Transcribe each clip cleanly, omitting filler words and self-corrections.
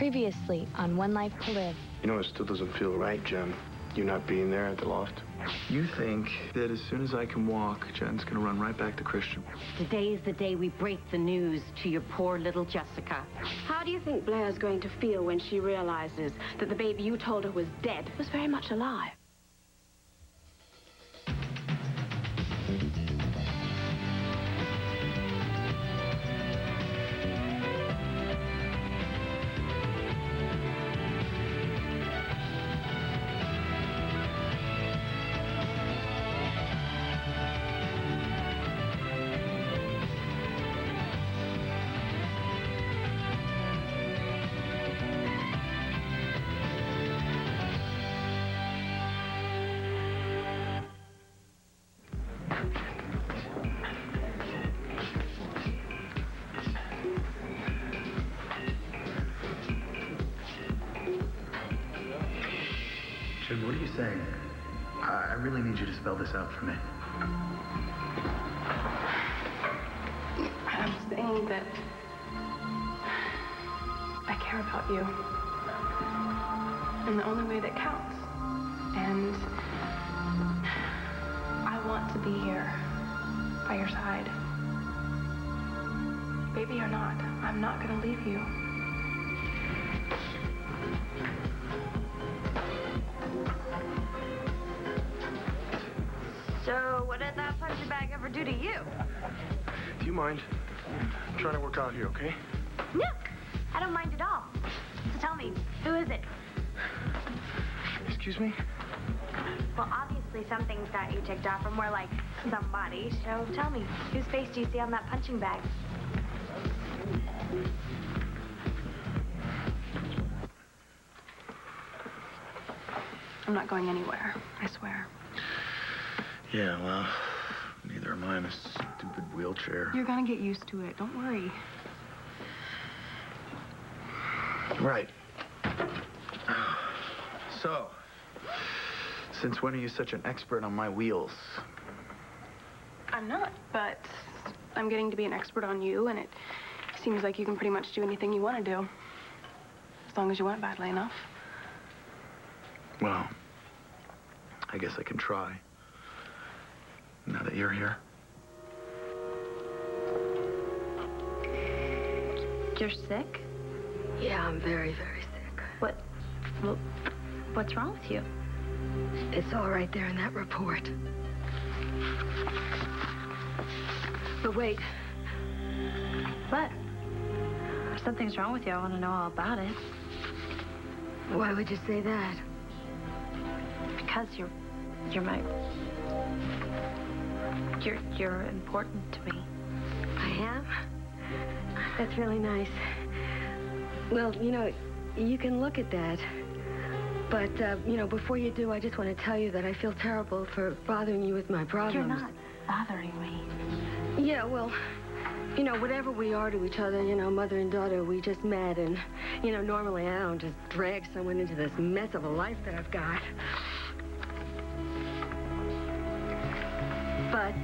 Previously on One Life to Live. You know, it still doesn't feel right, Jen. You not being there at the loft. You think that as soon as I can walk, Jen's gonna run right back to Christian. Today is the day we break the news to your poor little Jessica. How do you think Blair's going to feel when she realizes that the baby you told her was dead was very much alive? Jen, what are you saying? I really need you to spell this out for me. I'm saying that I care about you in the only way that counts. And I want to be here by your side. Baby or not, I'm not going to leave you. So, what did that punching bag ever do to you? Do you mind? I'm trying to work out here, okay? No, I don't mind at all. So tell me, who is it? Excuse me? Well, obviously some things got you ticked off are more like somebody. So tell me, whose face do you see on that punching bag? I'm not going anywhere, I swear. Yeah, well, neither am I in a stupid wheelchair. You're gonna get used to it, don't worry. Right. So, since when are you such an expert on my wheels? I'm not, but I'm getting to be an expert on you, and it seems like you can pretty much do anything you want to do. As long as you want it badly enough. Well, I guess I can try. Now that you're here. You're sick? Yeah, I'm very, very sick. What's wrong with you? It's all right there in that report. But wait. What? If something's wrong with you, I want to know all about it. Why would you say that? Because you're important to me. I am? That's really nice. Well, you know, you can look at that. But, you know, before you do, I just want to tell you that I feel terrible for bothering you with my problems. You're not bothering me. Yeah, well, you know, whatever we are to each other, you know, mother and daughter, we just met. And, you know, normally I don't just drag someone into this mess of a life that I've got. But,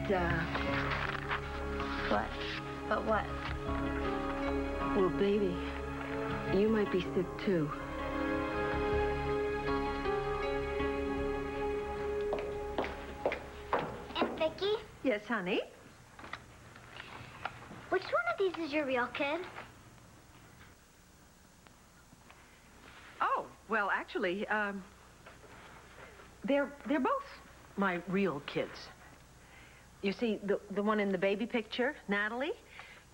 What? But what? well, baby, you might be sick, too. Aunt Vicky, Yes, honey? which one of these is your real kid? Oh, well, actually, they're both my real kids. You see, the one in the baby picture, Natalie,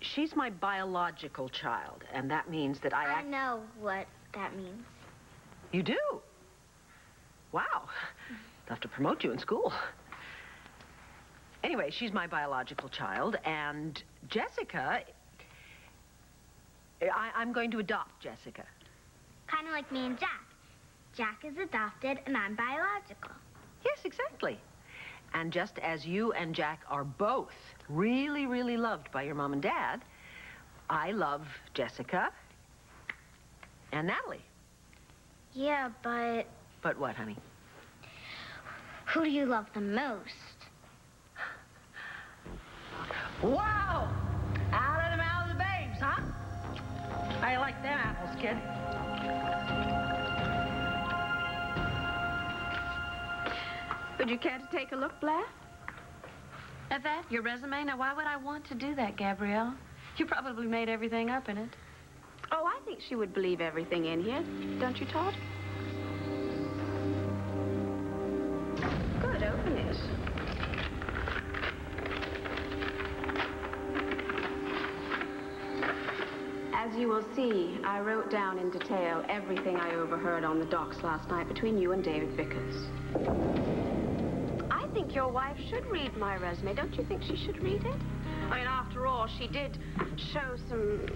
she's my biological child, and that means that I know what that means. You do? Wow. They'll have to promote you in school. Anyway, she's my biological child, and Jessica, I'm going to adopt Jessica. Kind of like me and Jack. Jack is adopted and I'm biological. Yes, exactly. And just as you and Jack are both really, really loved by your mom and dad, I love Jessica and Natalie. Yeah, but But what, honey? who do you love the most? Wow! Out of the mouth of the babes, huh? How you like them apples, kid? Would you care to take a look, Blair? At that, your resume? Now, why would I want to do that, Gabrielle? You probably made everything up in it. Oh, I think she would believe everything in here. Don't you, Todd? Good, open it. As you will see, I wrote down in detail everything I overheard on the docks last night between you and David Vickers. I think your wife should read my resume. Don't you think she should read it? I mean, after all, she did show some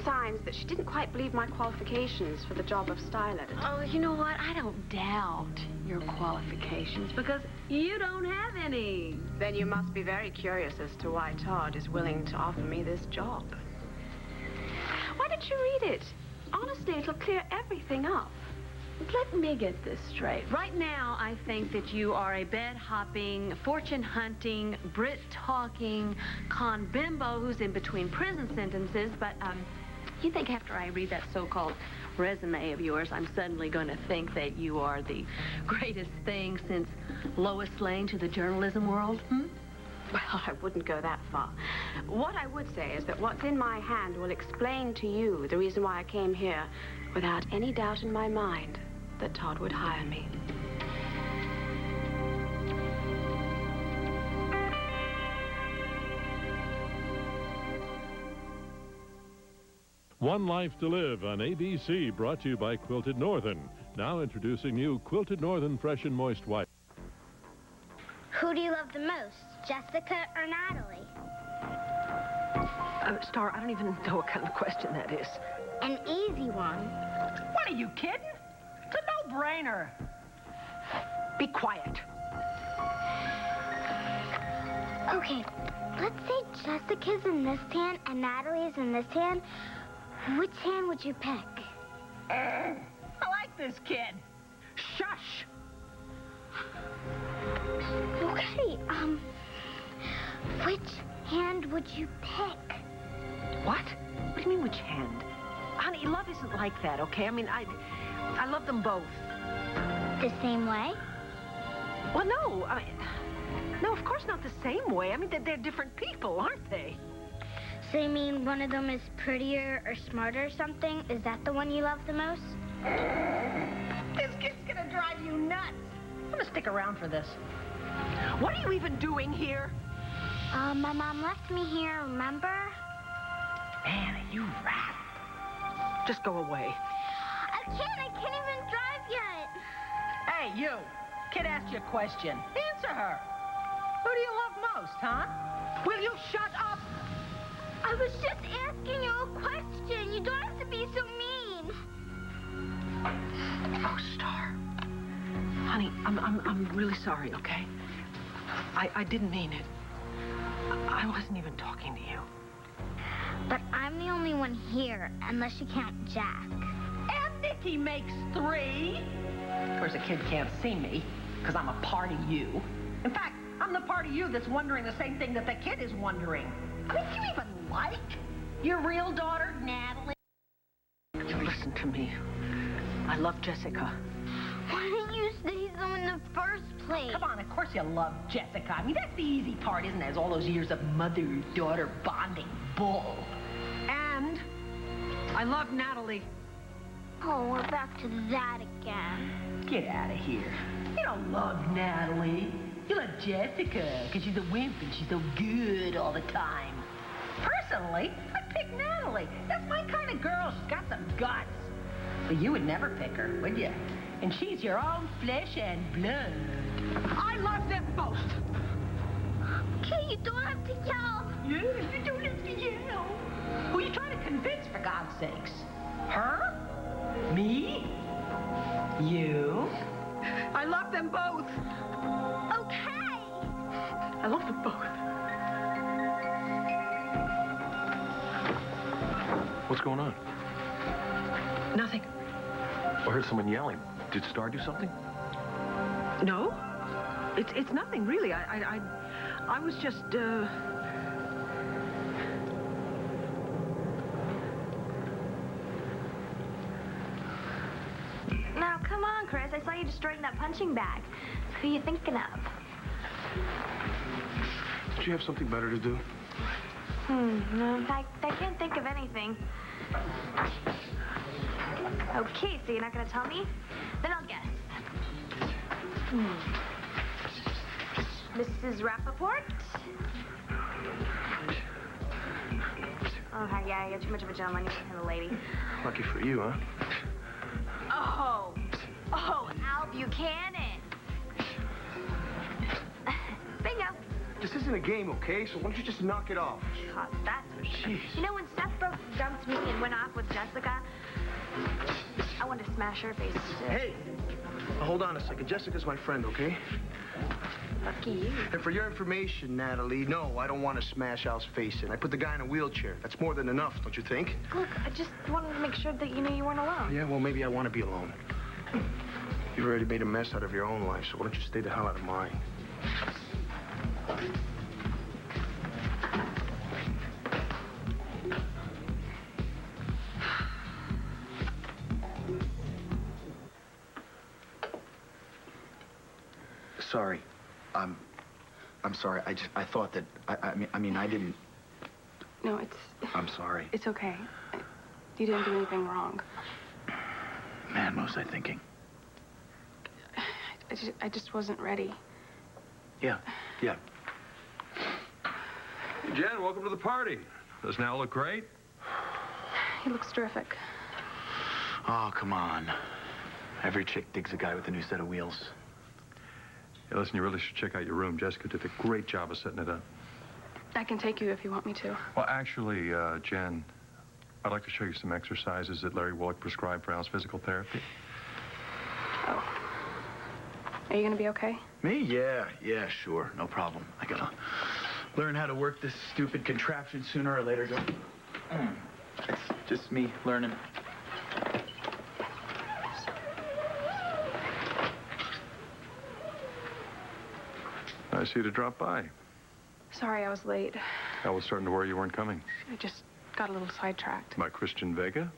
signs that she didn't quite believe my qualifications for the job of style editor. Oh, you know what? I don't doubt your qualifications because you don't have any. Then you must be very curious as to why Todd is willing to offer me this job. Why don't you read it? Honestly, it'll clear everything up. Let me get this straight. Right now, I think that you are a bed-hopping, fortune-hunting, Brit-talking con bimbo who's in between prison sentences, but, you think after I read that so-called resume of yours, I'm suddenly going to think that you are the greatest thing since Lois Lane to the journalism world, hmm? Well, I wouldn't go that far. What I would say is that what's in my hand will explain to you the reason why I came here without any doubt in my mind that Todd would hire me. One Life to Live on ABC, brought to you by Quilted Northern. Now introducing new Quilted Northern Fresh and Moist White. Who do you love the most, Jessica or Natalie? Star, I don't even know what kind of question that is. An easy one. What, are you kidding? It's a no-brainer. Be quiet. Okay, let's say Jessica's in this hand and Natalie's in this hand. Which hand would you pick? I like this kid. Shush. Okay, which hand would you pick? What? What do you mean, which hand? Honey, love isn't like that, okay? I mean, I love them both. The same way? Well, no. No, of course not the same way. I mean, they're different people, aren't they? So you mean one of them is prettier or smarter or something? Is that the one you love the most? This kid's gonna drive you nuts. I'm gonna stick around for this. What are you even doing here? My mom left me here, remember? Anna, you rat. Just go away. I can't even drive yet. Hey, you. Kid asked you a question. Answer her. Who do you love most, huh? Will you shut up? I was just asking you a question. You don't have to be so mean. Oh, Star. Honey, I'm really sorry, okay? I didn't mean it. I wasn't even talking to you. But I'm the only one here, unless you count Jack. And Nikki makes 3. Of course, the kid can't see me, because I'm a part of you. In fact, I'm the part of you that's wondering the same thing that the kid is wondering. I mean, do you even like your real daughter, Natalie? Listen to me. I love Jessica. Why didn't you say so in the first place? Come on, of course you love Jessica. I mean, that's the easy part, isn't it? It's all those years of mother-daughter bonding bull. And I love Natalie. Oh, we're back to that again. Get out of here. You don't love Natalie. You love Jessica, because she's a wimp and she's so good all the time. Personally, I'd pick Natalie. That's my kind of girl. She's got some guts. But you would never pick her, would you? And she's your own flesh and blood. I love them both. Okay, you don't have to yell. Yeah, you don't have to yell. Who are you trying to convince, for God's sakes? Her? Me? You? I love them both. Okay. I love them both. What's going on? Nothing. I heard someone yelling. Did Star do something? No. It's nothing, really. I was just, Now, come on, Chris. I saw you destroying that punching bag. Who are you thinking of? Did you have something better to do? No, I can't think of anything. Okay, so you're not going to tell me? Then I'll guess. Mrs. Rappaport? Oh, yeah, you're too much of a gentleman. You're kind of a lady. Lucky for you, huh? Oh, Al Buchanan. Bingo. This isn't a game, okay? So why don't you just knock it off? God, that's for sure. Jeez. You know, when Steph dumped me and went off with Jessica, I wanted to smash her face. Hey! Hold on a second. Jessica's my friend, okay? Lucky you. And for your information, Natalie, no, I don't want to smash Al's face in. I put the guy in a wheelchair. That's more than enough, don't you think? Look, I just wanted to make sure that you knew you weren't alone. Yeah, well, maybe I want to be alone. You've already made a mess out of your own life, so why don't you stay the hell out of mine? Sorry. I'm sorry. I thought that, I mean, I didn't... No, it's... I'm sorry. It's okay. You didn't do anything wrong. Man, what was I thinking? I just wasn't ready. Yeah. Hey, Jen, welcome to the party. Doesn't Al look great? He looks terrific. Oh, come on. Every chick digs a guy with a new set of wheels. Hey, listen, you really should check out your room. Jessica did a great job of setting it up. I can take you if you want me to. Well, actually, Jen, I'd like to show you some exercises that Larry Wallach prescribed for Al's physical therapy. Oh. Are you gonna be okay? Me? Yeah, sure. No problem. I gotta learn how to work this stupid contraption sooner or later. It's just me learning. Nice of you to drop by. Sorry I was late. I was starting to worry you weren't coming. I just got a little sidetracked. My Christian Vega?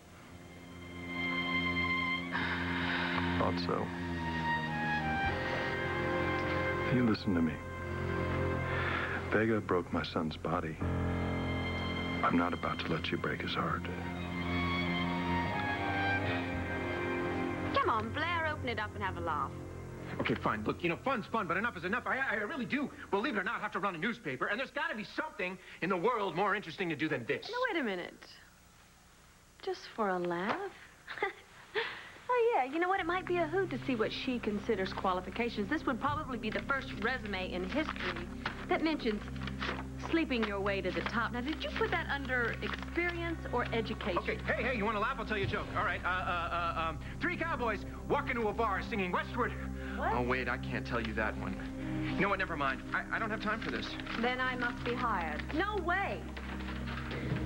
Thought so. You listen to me. Vega broke my son's body. I'm not about to let you break his heart. Come on, Blair, open it up and have a laugh. Okay, fine. Look, you know, fun's fun, but enough is enough. I really do, believe it or not, have to run a newspaper, and there's got to be something in the world more interesting to do than this. No, wait a minute. Just for a laugh? Oh, yeah, you know what? It might be a hoot to see what she considers qualifications. This would probably be the first resume in history that mentions sleeping your way to the top. Now, did you put that under experience or education? Okay, hey, you want to laugh? I'll tell you a joke. All right, 3 cowboys walk into a bar singing Westward. What? Oh, wait, I can't tell you that one. You know what? Never mind. I don't have time for this. Then I must be hired. No way.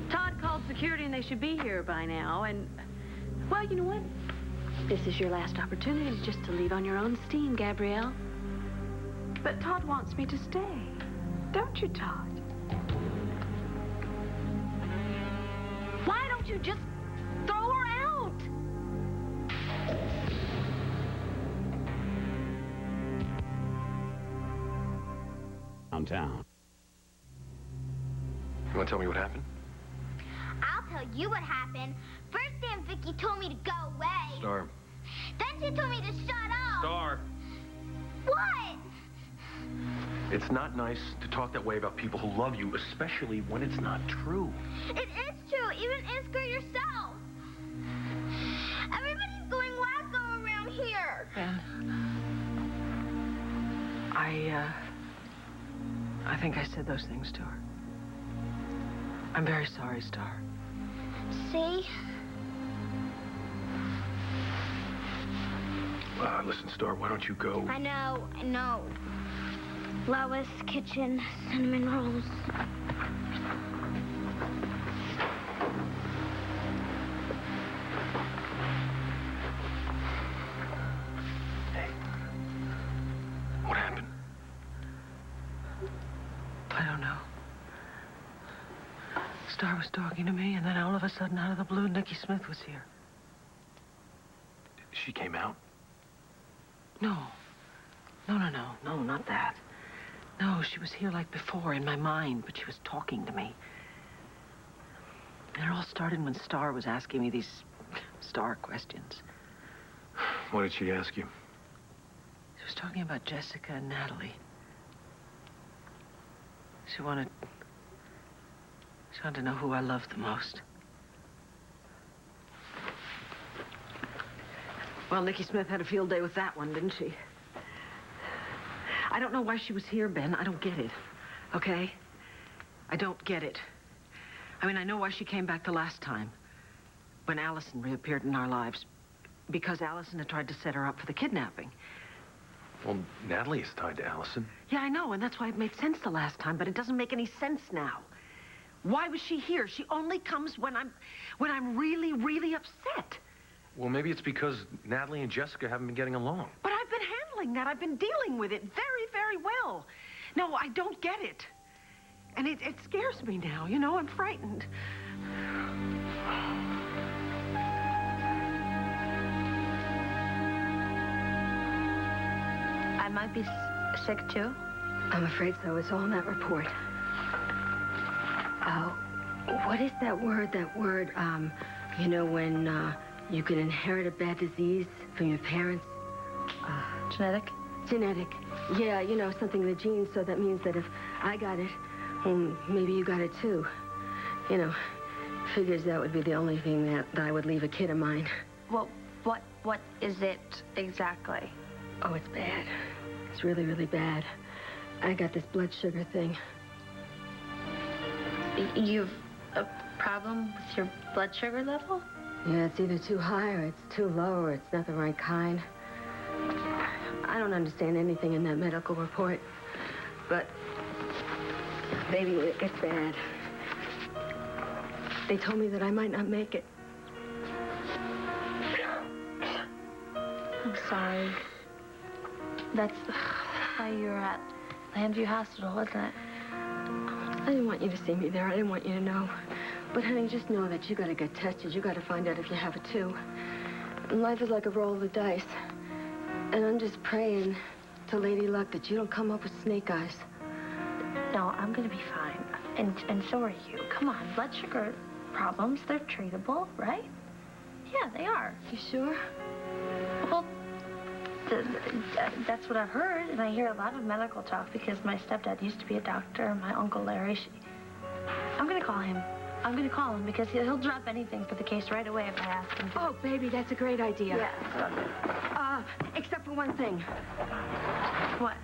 Todd called security and they should be here by now. And, well, you know what? This is your last opportunity just to leave on your own steam, Gabrielle. But Todd wants me to stay. Don't you, Todd? Why don't you just throw her out? Downtown. You want to tell me what happened? I'll tell you what happened. First, Aunt Vicky told me to go away. Star. Then she told me to shut up. Star. What? It's not nice to talk that way about people who love you, especially when it's not true. It is true. Even ask her yourself. Everybody's going wacko around here. Ben, I think I said those things to her. I'm very sorry, Star. See? Listen, Star, why don't you go? I know. Lois Kitchen cinnamon rolls. Hey. What happened? I don't know. Star was talking to me, and then all of a sudden, out of the blue, Nikki Smith was here. She came out? No. No, not that. No, she was here like before in my mind, but she was talking to me. And it all started when Star was asking me these Star questions. What did she ask you? She was talking about Jessica and Natalie. She wanted to know who I loved the most. Well, Nikki Smith had a field day with that one, didn't she? I don't know why she was here, Ben. I don't get it, okay? I don't get it. I mean, I know why she came back the last time, when Allison reappeared in our lives, because Allison had tried to set her up for the kidnapping. Well, Natalie is tied to Allison. Yeah, I know, and that's why it made sense the last time, but it doesn't make any sense now. Why was she here? She only comes when I'm really, really upset. Well, maybe it's because Natalie and Jessica haven't been getting along. But I've been handling that. I've been dealing with it very, very well. No, I don't get it. And it scares me now, you know, I'm frightened. I might be sick, too. I'm afraid so. It's all in that report. What is that word? You know, when you can inherit a bad disease from your parents? Genetic? Genetic. Yeah, you know, something in the genes, so that means that if I got it, well, maybe you got it too. You know, figures that would be the only thing that I would leave a kid of mine. Well, what is it exactly? Oh, it's bad. It's really, really bad. I got this blood sugar thing. You've a problem with your blood sugar level? Yeah, it's either too high or it's too low or it's not the right kind. I don't understand anything in that medical report, but baby, it's bad. They told me that I might not make it. I'm sorry. That's why you were at Landview Hospital, wasn't it? I didn't want you to see me there. I didn't want you to know. But, honey, just know that you gotta get tested. You gotta find out if you have it, too. And life is like a roll of the dice. And I'm just praying to Lady Luck that you don't come up with snake eyes. No, I'm gonna be fine. And so are you. Come on, blood sugar problems, they're treatable, right? Yeah, they are. You sure? Well, that's what I've heard, and I hear a lot of medical talk because my stepdad used to be a doctor, and my Uncle Larry, I'm gonna call him. I'm gonna call him because he'll drop anything for the case right away if I ask him to. Oh, baby, that's a great idea. Yeah. Except for one thing. What?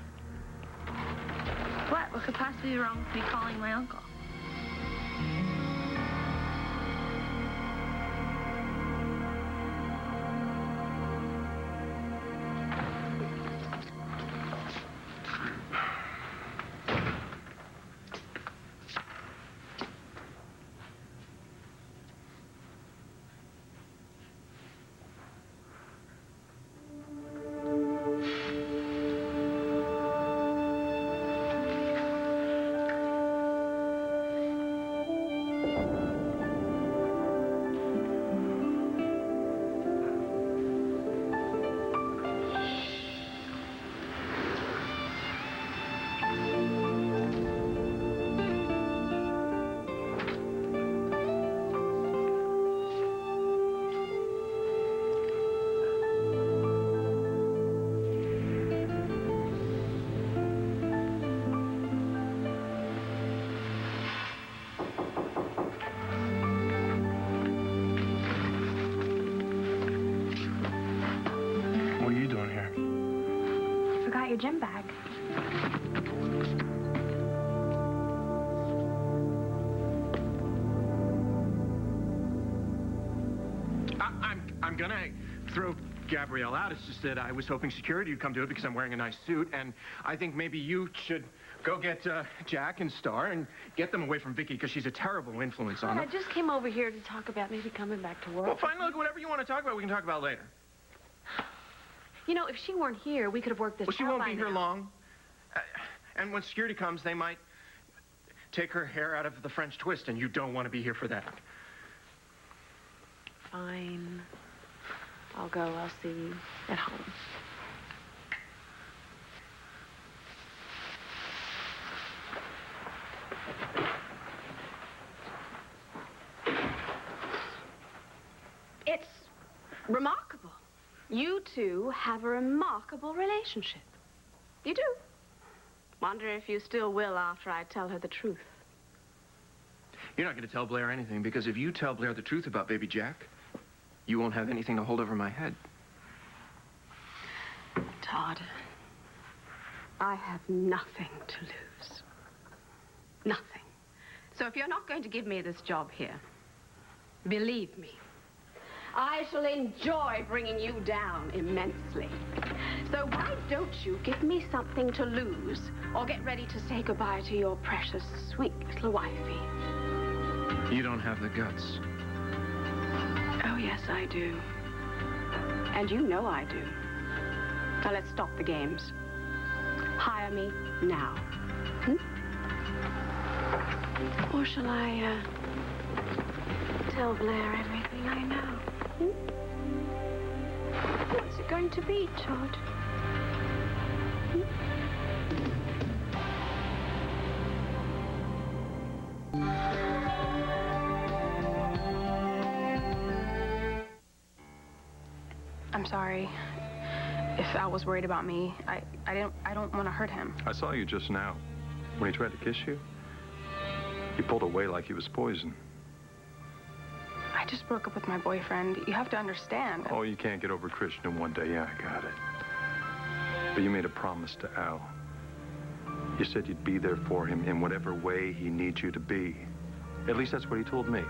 What could possibly be wrong with me calling my uncle? Your gym bag. I'm gonna throw Gabrielle out. It's just that I was hoping security would come to it because I'm wearing a nice suit, and I think maybe you should go get Jack and Star and get them away from Vicky because she's a terrible influence on them. I just came over here to talk about maybe coming back to work. Well, fine, look, whatever you want to talk about, we can talk about later. You know, if she weren't here, we could have worked this out. Well, she won't be here long. And when security comes, they might take her hair out of the French twist, and you don't want to be here for that. Fine. I'll go. I'll see you at home. Remarkable. You two have a remarkable relationship. You do. Wonder if you still will after I tell her the truth. You're not going to tell Blair anything, because if you tell Blair the truth about baby Jack, you won't have anything to hold over my head. Todd, I have nothing to lose. Nothing. So if you're not going to give me this job here, believe me, I shall enjoy bringing you down immensely. So why don't you give me something to lose, or get ready to say goodbye to your precious, sweet little wifey? You don't have the guts. Oh, yes, I do. And you know I do. Now let's stop the games. Hire me now. Or shall I, tell Blair everything I know? What's it going to be, Todd? I'm sorry if Al was worried about me. I don't want to hurt him. I saw you just now. When he tried to kiss you, you pulled away like he was poison. I just broke up with my boyfriend. You have to understand. Oh, you can't get over Christian in one day. Yeah, I got it. But you made a promise to Al. You said you'd be there for him in whatever way he needs you to be. At least that's what he told me.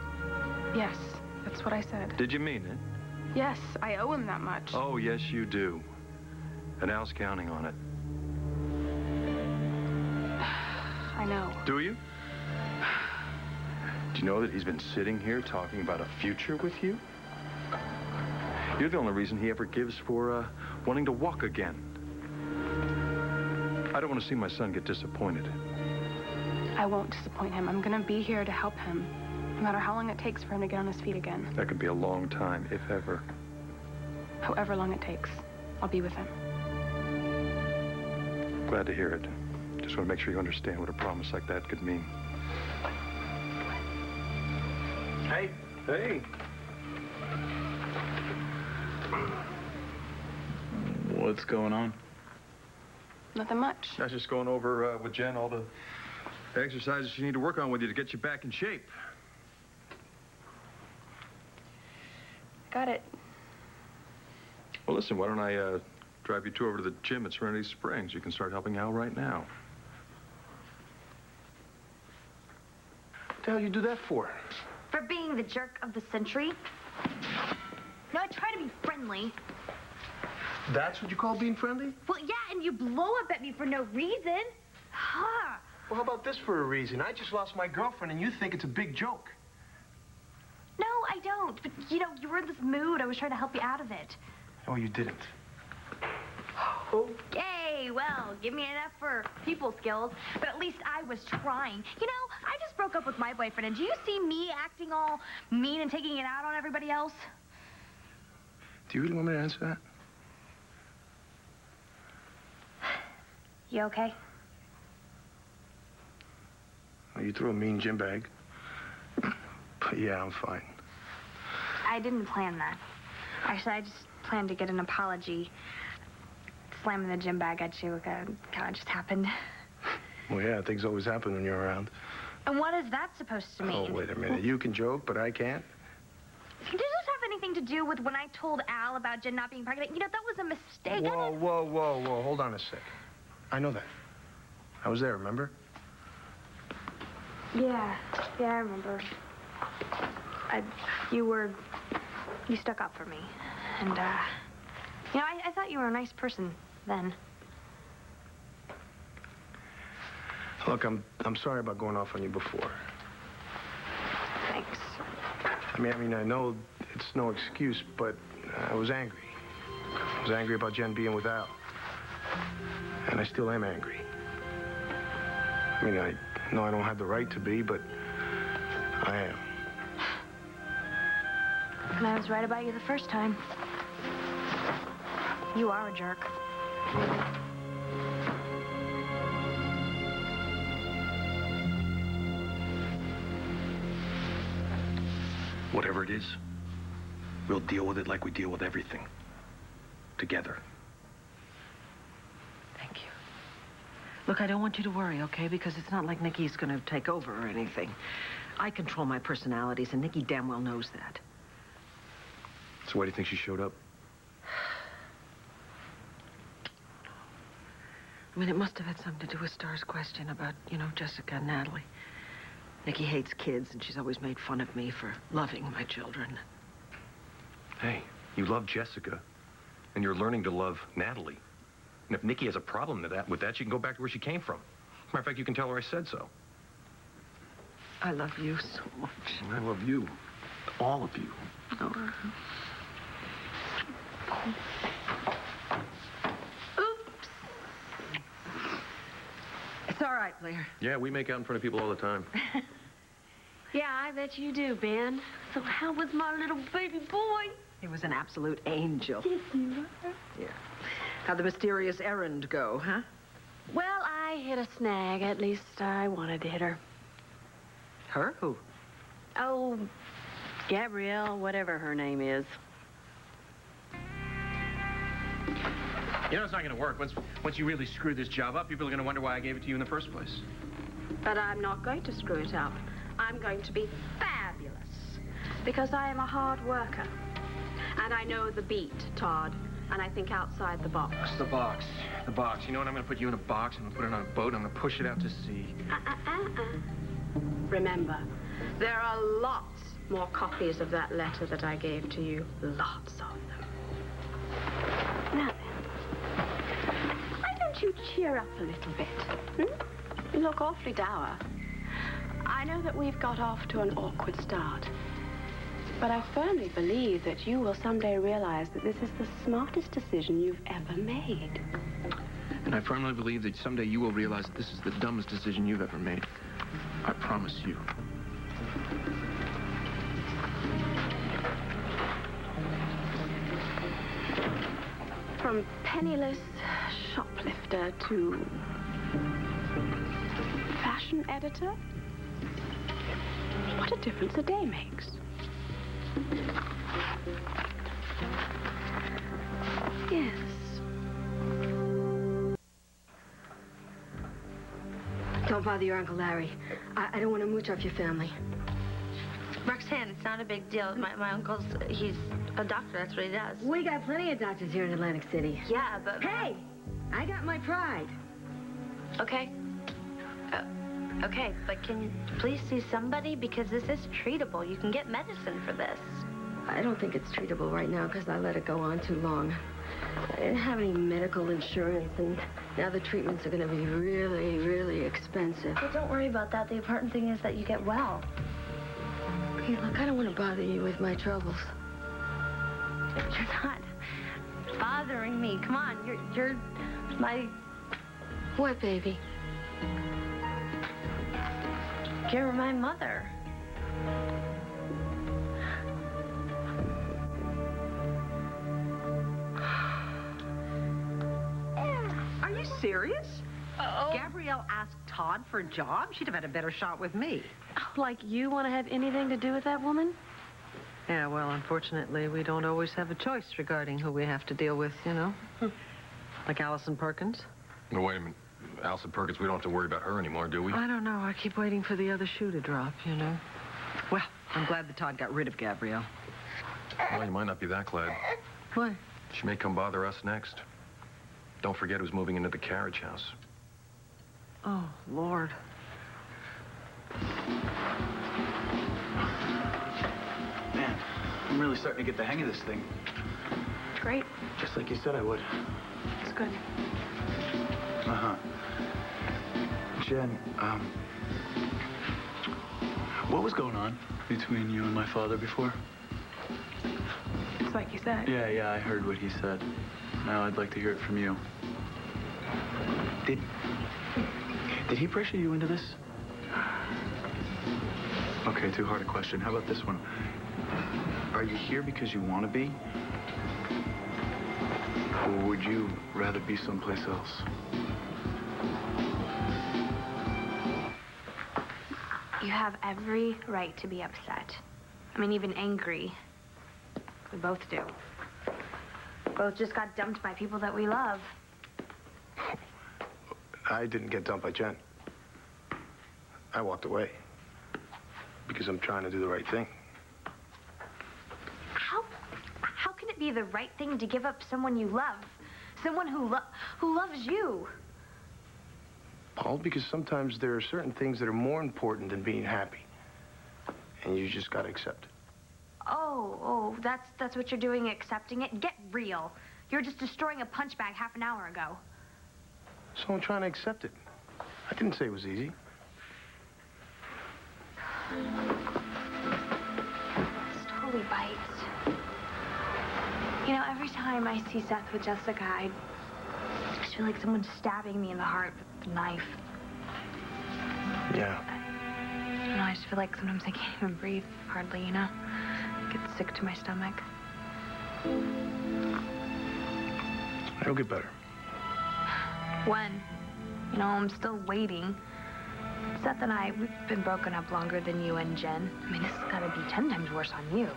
Yes, that's what I said. Did you mean it? Yes, I owe him that much. Oh, yes, you do. And Al's counting on it. I know. Do you? Do you know that he's been sitting here talking about a future with you? You're the only reason he ever gives for wanting to walk again. I don't want to see my son get disappointed. I won't disappoint him. I'm going to be here to help him, no matter how long it takes for him to get on his feet again. That could be a long time, if ever. However long it takes, I'll be with him. Glad to hear it. Just want to make sure you understand what a promise like that could mean. Hey. Hey. What's going on? Nothing much. I was just going over with Jen all the exercises you need to work on with you to get you back in shape. Got it. Well, listen, why don't I drive you two over to the gym at Serenity Springs? You can start helping Al right now. What the hell you do that for? For being the jerk of the century. No, I try to be friendly. That's what you call being friendly? Well, yeah, and you blow up at me for no reason. Huh. Well, how about this for a reason? I just lost my girlfriend, and you think it's a big joke. No, I don't. But, you know, you were in this mood. I was trying to help you out of it. Oh, you didn't. Okay, well, give me enough for people skills, but at least I was trying. You know, I just broke up with my boyfriend, and do you see me acting all mean and taking it out on everybody else? Do you really want me to answer that? You okay? Well, you threw a mean gym bag. But yeah, I'm fine. I didn't plan that. Actually, I just planned to get an apology. Slamming the gym bag at you kind of just happened. Well, yeah, things always happen when you're around. And what is that supposed to mean? Oh, wait a minute. You can joke, but I can't? Did this have anything to do with when I told Al about Jen not being pregnant? You know, that was a mistake. Whoa. Hold on a sec. I know that. I was there, remember? Yeah, I remember. You stuck up for me. And, you know, I thought you were a nice person then. Look, I'm sorry about going off on you before. Thanks. I mean, I know it's no excuse, but I was angry. I was angry about Jen being with Al. And I still am angry. I mean, I know I don't have the right to be, but I am. And I was right about you the first time. You are a jerk. Whatever it is, We'll deal with it like we deal with everything. Together. Thank you. Look, I don't want you to worry, okay? Because it's not like Nikki's going to take over or anything. I control my personalities, and Nikki damn well knows that. So why do you think she showed up? I mean, it must have had something to do with Star's question about, you know, Jessica and Natalie. Nikki hates kids, and she's always made fun of me for loving my children. Hey, you love Jessica, and you're learning to love Natalie. And if Nikki has a problem with that, she can go back to where she came from. Matter of fact, you can tell her I said so. I love you so much. And I love you. All of you. Oh. Oops. It's all right, Blair. Yeah, we make out in front of people all the time. Yeah, I bet you do, Ben. So how was my little baby boy? He was an absolute angel. Yes, you were. Yeah. How'd the mysterious errand go, huh? Well, I hit a snag. At least I wanted to hit her. Her? Who? Oh, Gabrielle, whatever her name is. You know, it's not going to work. Once you really screw this job up, people are going to wonder why I gave it to you in the first place. But I'm not going to screw it up. I'm going to be fabulous. Because I am a hard worker. And I know the beat, Todd. And I think outside the box. The box. The box. You know what? I'm going to put you in a box. I'm going to put it on a boat. I'm going to push it out to sea. Remember, there are lots more copies of that letter that I gave to you. Lots of them. Now then, why don't you cheer up a little bit? You look awfully dour. I know that we've got off to an awkward start. But I firmly believe that you will someday realize that this is the smartest decision you've ever made. And I firmly believe that someday you will realize that this is the dumbest decision you've ever made. I promise you. From penniless shoplifter to fashion editor? What a difference a day makes. Yes. Don't bother your Uncle Larry. I don't want to mooch off your family. Roxanne, it's not a big deal. My uncle's, he's a doctor. That's what he does. We got plenty of doctors here in Atlantic City. Yeah, but... Hey! I got my pride. Okay. Okay, but can you please see somebody? Because this is treatable. You can get medicine for this. I don't think it's treatable right now because I let it go on too long. I didn't have any medical insurance, and now the treatments are going to be really, really expensive. Well, don't worry about that. The important thing is that you get well. Hey, look, I don't want to bother you with my troubles. You're not bothering me. Come on, you're my... What, baby? You're my mother. Are you serious? Gabrielle asked Todd for a job? She'd have had a better shot with me. Oh, like you want to have anything to do with that woman? Yeah, well, unfortunately, we don't always have a choice regarding who we have to deal with, you know? Like Allison Perkins. No, wait a minute. Allison Perkins, we don't have to worry about her anymore, do we? I don't know. I keep waiting for the other shoe to drop, you know? Well, I'm glad that Todd got rid of Gabrielle. Well, you might not be that glad. Why? She may come bother us next. Don't forget who's moving into the carriage house. Oh, Lord. Man, I'm really starting to get the hang of this thing. Great. Just like you said I would. It's good. Uh-huh. Jen, what was going on between you and my father before? It's like you said. Yeah, I heard what he said. Now I'd like to hear it from you. Did he pressure you into this? Okay, too hard a question. How about this one? Are you here because you want to be? Or would you rather be someplace else? You have every right to be upset. I mean, even angry. We both do. Both just got dumped by people that we love. I didn't get dumped by Jen. I walked away because I'm trying to do the right thing. How can it be the right thing to give up someone you love? Someone who loves you? Paul, because sometimes there are certain things that are more important than being happy. And you just gotta accept it. Oh, that's what you're doing, accepting it? Get real. You're just destroying a punch bag half an hour ago. So I'm trying to accept it. I didn't say it was easy. This totally bites. You know, every time I see Seth with Jessica, I just feel like someone's stabbing me in the heart with a knife. Yeah. I don't know, I just feel like sometimes I can't even breathe, hardly, you know? Get sick to my stomach. It'll get better. When? You know, I'm still waiting. Seth and I, we've been broken up longer than you and Jen. I mean, this has got to be 10 times worse on you.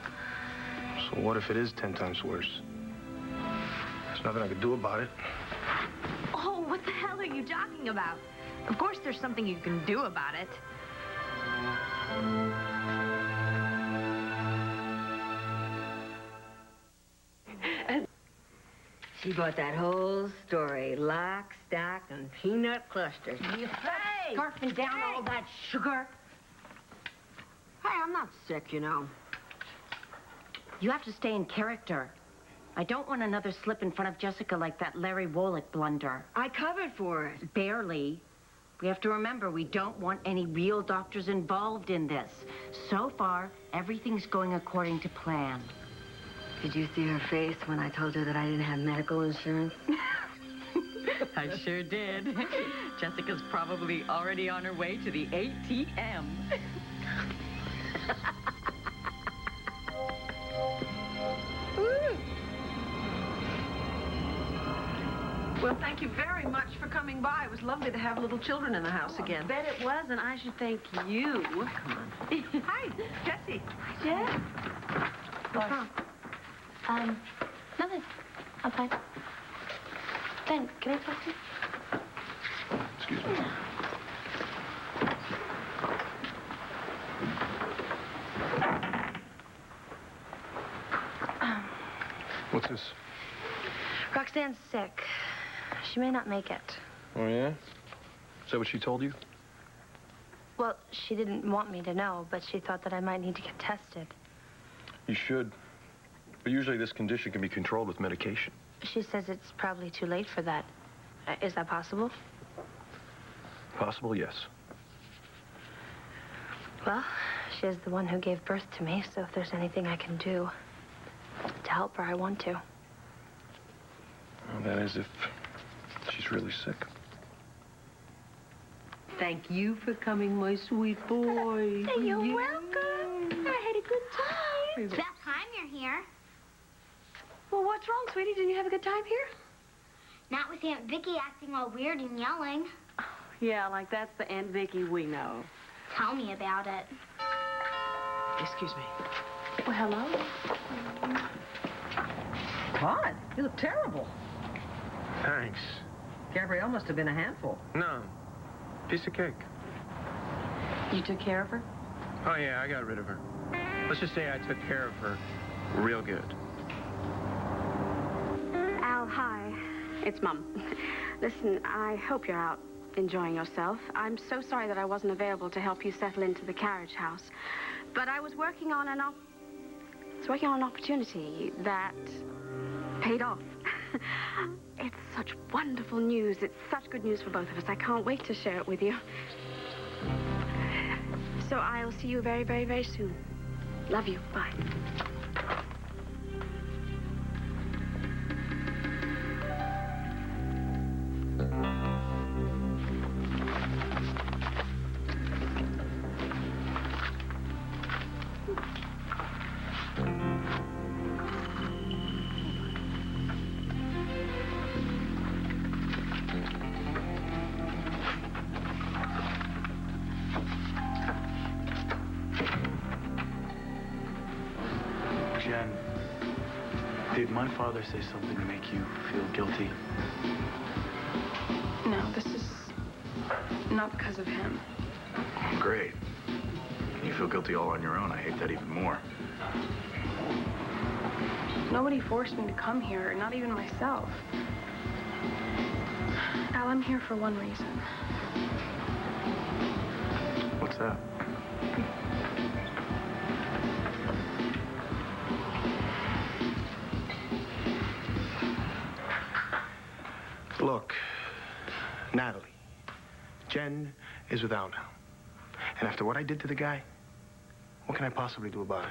So what if it is 10 times worse? There's nothing I could do about it. Oh, what the hell are you talking about? Of course there's something you can do about it. She bought that whole story, lock, stock, and peanut clusters. You scarfing down all that sugar? Hey, I'm not sick, you know. You have to stay in character. I don't want another slip in front of Jessica like that Larry Woloch blunder. I covered for it. Barely. We have to remember, we don't want any real doctors involved in this. So far, everything's going according to plan. Did you see her face when I told her that I didn't have medical insurance? I sure did. Jessica's probably already on her way to the ATM. Well, thank you very much for coming by. It was lovely to have little children in the house again. I bet it was, and I should thank you. Come on. Hi, Jessie. Hi, Jen. What's wrong? Nothing. I'm fine. Ben, can I talk to you? Excuse me. What's this? Roxanne's sick. She may not make it. Oh, yeah? Is that what she told you? Well, she didn't want me to know, but she thought that I might need to get tested. You should. But usually this condition can be controlled with medication. She says it's probably too late for that. Is that possible? Possible, yes. Well, she is the one who gave birth to me, so if there's anything I can do to help her, I want to. Well, that is if she's really sick. Thank you for coming, my sweet boy. You're welcome. I had a good time. It's about time you're here. Well, what's wrong, sweetie? Didn't you have a good time here? Not with Aunt Vicky acting all weird and yelling. Yeah, like that's the Aunt Vicky we know. Tell me about it. Excuse me. Well, hello. Todd, you look terrible. Thanks. Gabrielle must have been a handful. No. Piece of cake. You took care of her? Oh, yeah, I got rid of her. Let's just say I took care of her real good. Al, hi. It's Mum. Listen, I hope you're out enjoying yourself. I'm so sorry that I wasn't available to help you settle into the carriage house. But I was working on an opportunity that paid off. It's such wonderful news. It's such good news for both of us. I can't wait to share it with you. So I'll see you very, very, very soon. Love you. Bye. my father say something to make you feel guilty? No, this is not because of him. Great. You feel guilty all on your own. I hate that even more. Nobody forced me to come here, not even myself. Al, I'm here for one reason. What's that? Look, Natalie, Jen is with Al now. And after what I did to the guy, what can I possibly do about it?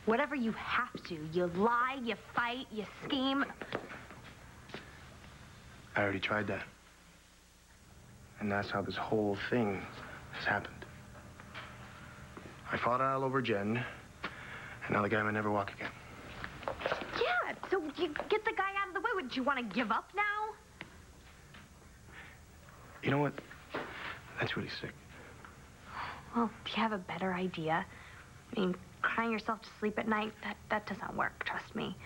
Whatever you have to. You lie, you fight, you scheme. I already tried that. And that's how this whole thing has happened. I fought Al over Jen, and now the guy may never walk again. Yeah, so you get the guy out of the way. Would you want to give up now? You know what? That's really sick. Well, do you have a better idea? I mean, crying yourself to sleep at night, that doesn't work, trust me.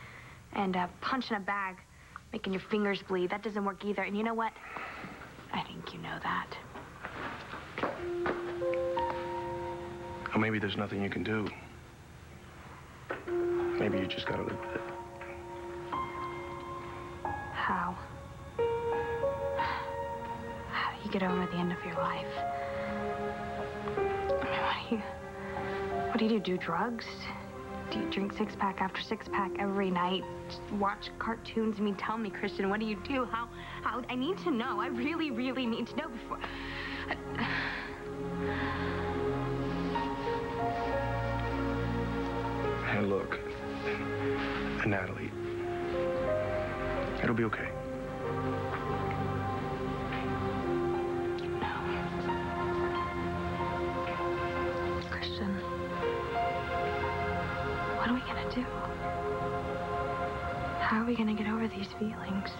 And punching a bag, making your fingers bleed, that doesn't work either. And you know what? I think you know that. Or maybe there's nothing you can do. Maybe you just gotta live with it. How? How do you get over the end of your life? I mean, what do you do? Do drugs? Do you drink six-pack after six-pack every night? Just watch cartoons? I mean, tell me, Christian, what do you do? How? I need to know. I really, really need to know before... Hey, look, Natalie, it'll be okay. Christian, what are we gonna do? How are we gonna get over these feelings?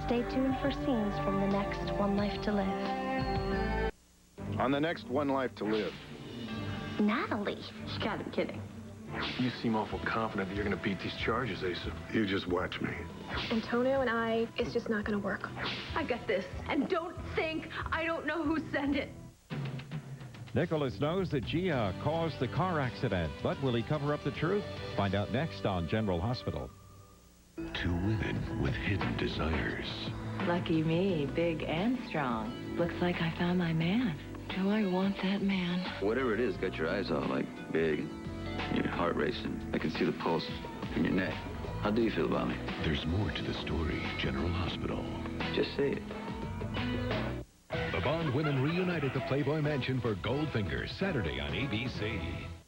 Stay tuned for scenes from the next One Life to Live. On the next One Life to Live. Natalie. You gotta be kidding. You seem awful confident that you're gonna beat these charges, Asa. You just watch me. Antonio and I, it's just not gonna work. I got this. And don't think I don't know who sent it. Nicholas knows that Gia caused the car accident, but will he cover up the truth? Find out next on General Hospital. Two women with hidden desires. Lucky me, big and strong. Looks like I found my man. Do I want that man? Whatever it is, got your eyes all like big, your heart racing. I can see the pulse in your neck. How do you feel about me? There's more to the story. General Hospital. Just say it. The Bond women reunite at the Playboy Mansion for Goldfinger, Saturday on ABC.